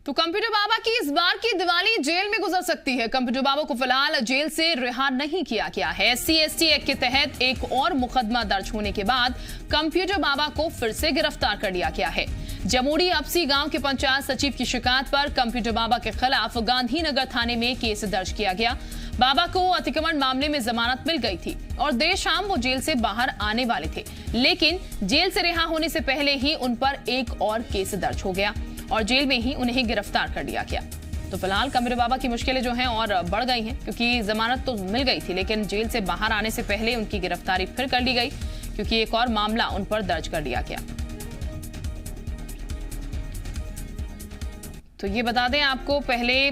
तो कंप्यूटर बाबा की इस बार की दिवाली जेल में गुजर सकती है। कंप्यूटर बाबा को फिलहाल जेल से रिहा नहीं किया गया है। SC/ST एक्ट के तहत एक और मुकदमा दर्ज होने के बाद कंप्यूटर बाबा को फिर से गिरफ्तार कर लिया गया है। जमोड़ी अपसी गांव के पंचायत सचिव की शिकायत पर कंप्यूटर बाबा के खिलाफ गांधीनगर थाने में केस दर्ज किया गया। बाबा को अतिक्रमण मामले में जमानत मिल गई थी और देर शाम वो जेल से बाहर आने वाले थे, लेकिन जेल से रिहा होने से पहले ही उन पर एक और केस दर्ज हो गया और जेल में ही उन्हें गिरफ्तार कर लिया गया। तो फिलहाल कंप्यूटर बाबा की मुश्किलें जो हैं और बढ़ गई हैं, क्योंकि जमानत तो मिल गई थी लेकिन जेल से बाहर आने से पहले उनकी गिरफ्तारी फिर कर ली गई, क्योंकि एक और मामला उन पर दर्ज कर लिया गया। तो ये बता दें आपको, पहले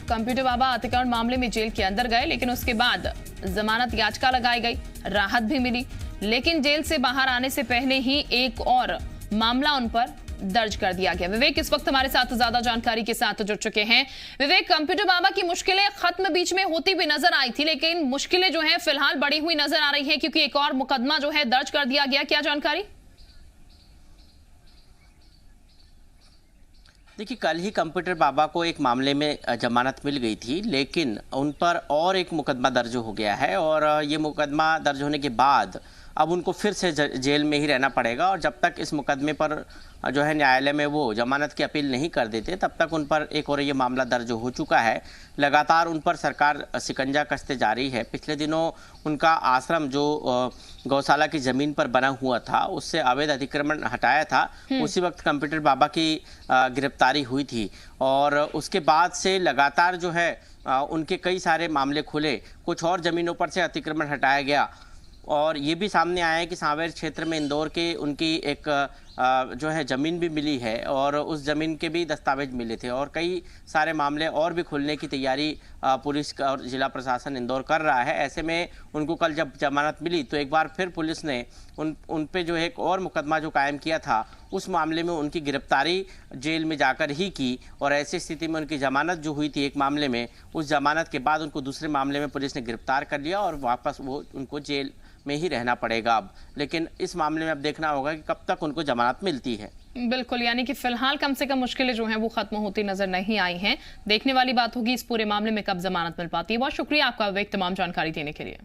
कंप्यूटर बाबा अतिक्रमण मामले में जेल के अंदर गए, लेकिन उसके बाद जमानत याचिका लगाई गई, राहत भी मिली, लेकिन जेल से बाहर आने से पहले ही एक और मामला उन पर दर्ज कर दिया गया। विवेक इस वक्त हमारे साथ ज्यादा जानकारी के साथ जुड़ चुके हैं। विवेक, कंप्यूटर बाबा की मुश्किलें खत्म बीच में होती भी नजर आई थी, लेकिन मुश्किलें जो हैं फिलहाल बढ़ी हुई नजर आ रही हैं, क्योंकि एक और मुकदमा जो है दर्ज कर दिया गया। क्या जानकारी? देखिए, कल ही कंप्यूटर बाबा को एक मामले में जमानत मिल गई थी, लेकिन उन पर और एक मुकदमा दर्ज हो गया है और ये मुकदमा दर्ज होने के बाद अब उनको फिर से जेल में ही रहना पड़ेगा और जब तक इस मुकदमे पर जो है न्यायालय में वो जमानत की अपील नहीं कर देते तब तक उन पर एक और ये मामला दर्ज हो चुका है। लगातार उन पर सरकार शिकंजा कसते जा रही है। पिछले दिनों उनका आश्रम जो गौशाला की ज़मीन पर बना हुआ था, उससे अवैध अतिक्रमण हटाया था। उसी वक्त कंप्यूटर बाबा की गिरफ्तारी हुई थी और उसके बाद से लगातार जो है उनके कई सारे मामले खुले। कुछ और ज़मीनों पर से अतिक्रमण हटाया गया और ये भी सामने आया है कि सांवेर क्षेत्र में इंदौर के उनकी एक जो है ज़मीन भी मिली है और उस ज़मीन के भी दस्तावेज मिले थे और कई सारे मामले और भी खुलने की तैयारी पुलिस और जिला प्रशासन इंदौर कर रहा है। ऐसे में उनको कल जब जमानत मिली तो एक बार फिर पुलिस ने उन पे जो एक और मुकदमा जो कायम किया था, उस मामले में उनकी गिरफ्तारी जेल में जाकर ही की और ऐसी स्थिति में उनकी जमानत जो हुई थी एक मामले में, उस जमानत के बाद उनको दूसरे मामले में पुलिस ने गिरफ्तार कर लिया और वापस वो उनको जेल में ही रहना पड़ेगा अब। लेकिन इस मामले में अब देखना होगा कि कब तक उनको जमानत मिलती है। बिल्कुल, यानी कि फिलहाल कम से कम मुश्किलें जो हैं वो खत्म होती नजर नहीं आई हैं। देखने वाली बात होगी इस पूरे मामले में कब जमानत मिल पाती है। बहुत शुक्रिया आपका विवेक, तमाम जानकारी देने के लिए।